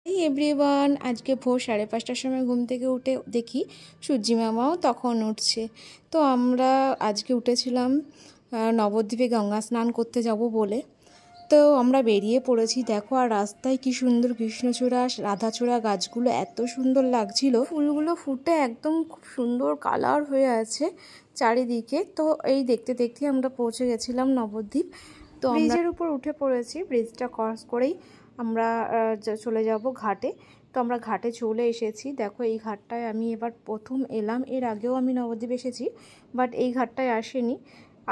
এই এভরিওয়ান, আজকে ভোর 5:30টার সময় ঘুম থেকে উঠে দেখি সূর্যি মামাও তখন উঠছে। তো আমরা আজকে উঠেছিলাম নবদ্বীপে গঙ্গা স্নান করতে যাব বলে। তো আমরা বেরিয়ে পড়েছি। দেখো, আর রাস্তায় কি সুন্দর কৃষ্ণচূড়া রাধাচূড়া গাছগুলো এত সুন্দর লাগছিল, ফুলগুলো ফুটে একদম খুব সুন্দর কালার হয়ে আছে চারিদিকে। তো এই দেখতে দেখতে আমরা পৌঁছে গেছিলাম নবদ্বীপ। তো ব্রিজের উপর উঠে পড়েছি। ব্রিজটা ক্রস করেই আমরা চলে যাব ঘাটে। তো আমরা ঘাটে চলে এসেছি। দেখো, এই ঘাটটায় আমি এবার প্রথম এলাম। এর আগেও আমি নবদ্বীপ এসেছি, বাট এই ঘাটটায় আসেনি।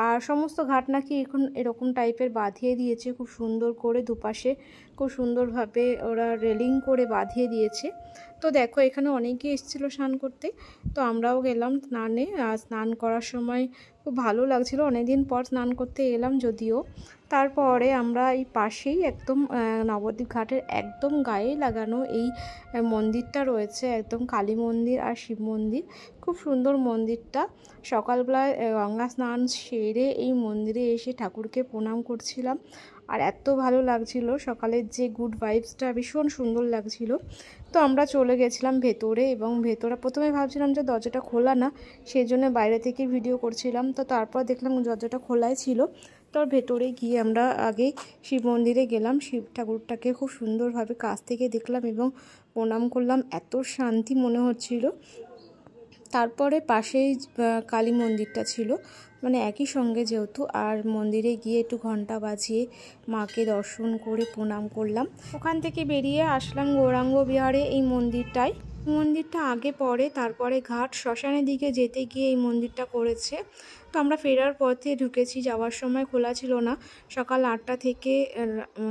আর সমস্ত ঘাট নাকি এখন এরকম টাইপের বাঁধিয়ে দিয়েছে খুব সুন্দর করে, দুপাশে খুব সুন্দরভাবে ওরা রেলিং করে বাঁধিয়ে দিয়েছে। তো দেখো, এখানে অনেকেই এসেছিলো স্নান করতে। তো আমরাও গেলাম স্নানে। স্নান করার সময় খুব ভালো লাগছিল, অনেকদিন পর স্নান করতে এলাম যদিও। তারপরে আমরা এই পাশেই একদম নবদ্বীপ ঘাটের একদম গায়ে লাগানো এই মন্দিরটা রয়েছে, একদম কালী মন্দির আর শিব মন্দির। খুব সুন্দর মন্দিরটা। সকালবেলায় গঙ্গা স্নান সেরে এই মন্দিরে এসে ঠাকুরকে প্রণাম করছিলাম, আর এত ভালো লাগছিল। সকালের যে গুড ভাইবসটা ভীষণ সুন্দর লাগছিল। তো আমরা চলে গেছিলাম ভেতরে, এবং ভেতরে প্রথমে ভাবছিলাম যে দরজাটা খোলা না, সেই জন্য বাইরে থেকে ভিডিও করছিলাম। তো তারপর দেখলাম দরজাটা খোলাই ছিল। তো ভেতরে গিয়ে আমরা আগে শিব মন্দিরে গেলাম, শিব ঠাকুরটাকে খুব সুন্দরভাবে কাছ থেকে দেখলাম এবং প্রণাম করলাম। এত শান্তি মনে হচ্ছিল। তারপরে পাশেই কালী মন্দিরটা ছিল, মানে একই সঙ্গে যেহেতু। আর মন্দিরে গিয়ে একটু ঘন্টা বাজিয়ে মাকে দর্শন করে প্রণাম করলাম। ওখান থেকে বেরিয়ে আসলাম গৌরাঙ্গ বিহারে, এই মন্দিরটায়। মন্দিরটা আগে পড়ে, তারপরে ঘাট শ্মশানের দিকে যেতে গিয়ে এই মন্দিরটা করেছে। তো আমরা ফেরার পথে ঢুকেছি, যাওয়ার সময় খোলা ছিল না। সকাল 8টা থেকে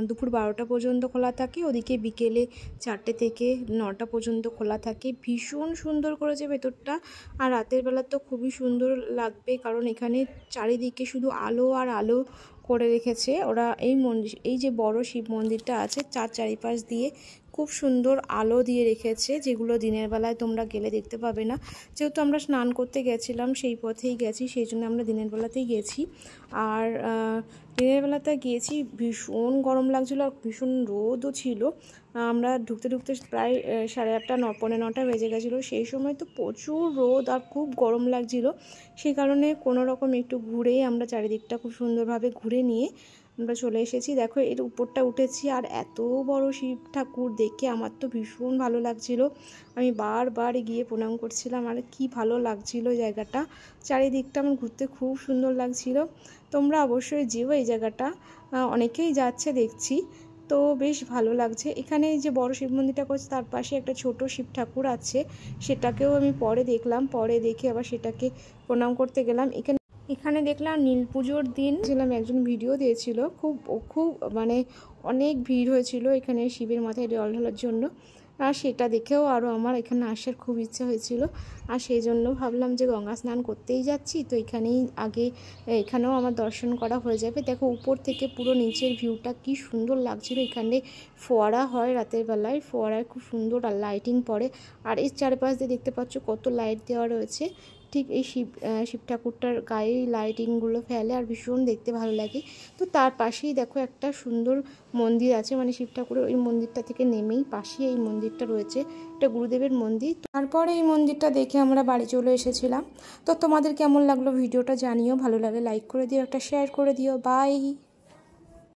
দুপুর 12টা পর্যন্ত খোলা থাকে, ওদিকে বিকেলে 4টে থেকে 9টা পর্যন্ত খোলা থাকে। ভীষণ সুন্দর করেছে ভেতরটা, আর রাতের বেলা তো খুবই সুন্দর লাগবে, কারণ এখানে চারিদিকে শুধু আলো আর আলো করে রেখেছে ওরা। এই যে বড় শিব মন্দিরটা আছে, চারিপাশ দিয়ে খুব সুন্দর আলো দিয়ে রেখেছে, যেগুলো দিনের বেলায় তোমরা গেলে দেখতে পাবে না। যেহেতু আমরা স্নান করতে গেছিলাম, সেই পথেই গেছি, সেই জন্য আমরা দিনের বেলাতেই গেছি। আর দিনের বেলাতে গিয়েছি, ভীষণ গরম লাগছিলো, আর ভীষণ রোদও ছিল। আমরা ঢুকতে ঢুকতে প্রায় 8:30 পৌনে 9টা বেজে গেছিলো। সেই সময় তো প্রচুর রোদ আর খুব গরম লাগছিল। সেই কারণে কোনো রকম একটু ঘুরেই আমরা চারিদিকটা খুব সুন্দরভাবে ঘুরে নিয়ে আমরা চলে এসেছি। দেখো, এর উপরটা উঠেছি, আর এত বড় শিব ঠাকুর দেখে আমার তো ভীষণ ভালো লাগছিল। আমি বারবার গিয়ে প্রণাম করছিলাম, আর কি ভালো লাগছিল জায়গাটা। চারিদিকটা আমার ঘুরতে খুব সুন্দর লাগছিল। তোমরা অবশ্যই যেও এই জায়গাটা, অনেকেই যাচ্ছে দেখছি। তো বেশ ভালো লাগছে। এখানে যে বড় শিব মন্দিরটা করছে, তার পাশে একটা ছোট শিব ঠাকুর আছে, সেটাকেও আমি পরে দেখলাম। পরে দেখে আবার সেটাকে প্রণাম করতে গেলাম। এখানে দেখলাম নীল পুজোর দিন ছিলাম, একজন ভিডিও দিয়েছিল, খুব মানে অনেক ভিড় হয়েছিল এখানে শিবের মাথায় জল ঢালার জন্য। আর সেটা দেখেও আরও আমার এখানে আসার খুব ইচ্ছা হয়েছিল। আর সেই জন্য ভাবলাম যে গঙ্গা স্নান করতেই যাচ্ছি, তো এখানেও আমার দর্শন করা হয়ে যাবে। দেখো, উপর থেকে পুরো নিচের ভিউটা কি সুন্দর লাগছিল। এখানে ফোয়ারা হয় রাতের বেলায়, ফোয়ারায় খুব সুন্দর আর লাইটিং পড়ে। আর এর চারপাশ দিয়ে দেখতে পাচ্ছ কত লাইট দেওয়া রয়েছে। ঠিক এই শিব ঠাকুরটার গায়ে লাইটিংগুলো ফেলে, আর ভীষণ দেখতে ভালো লাগে। তো তার পাশেই দেখো একটা সুন্দর মন্দির আছে, মানে শিব ঠাকুরের ওই মন্দিরটা থেকে নেমেই পাশেই এই মন্দিরটা রয়েছে, এটা গুরুদেবের মন্দির। তারপরে এই মন্দিরটা দেখে আমরা বাড়ি চলে এসেছিলাম। তো তোমাদের কেমন লাগলো ভিডিওটা জানিও, ভালো লাগলে লাইক করে দিও, একটা শেয়ার করে দিও। বাই।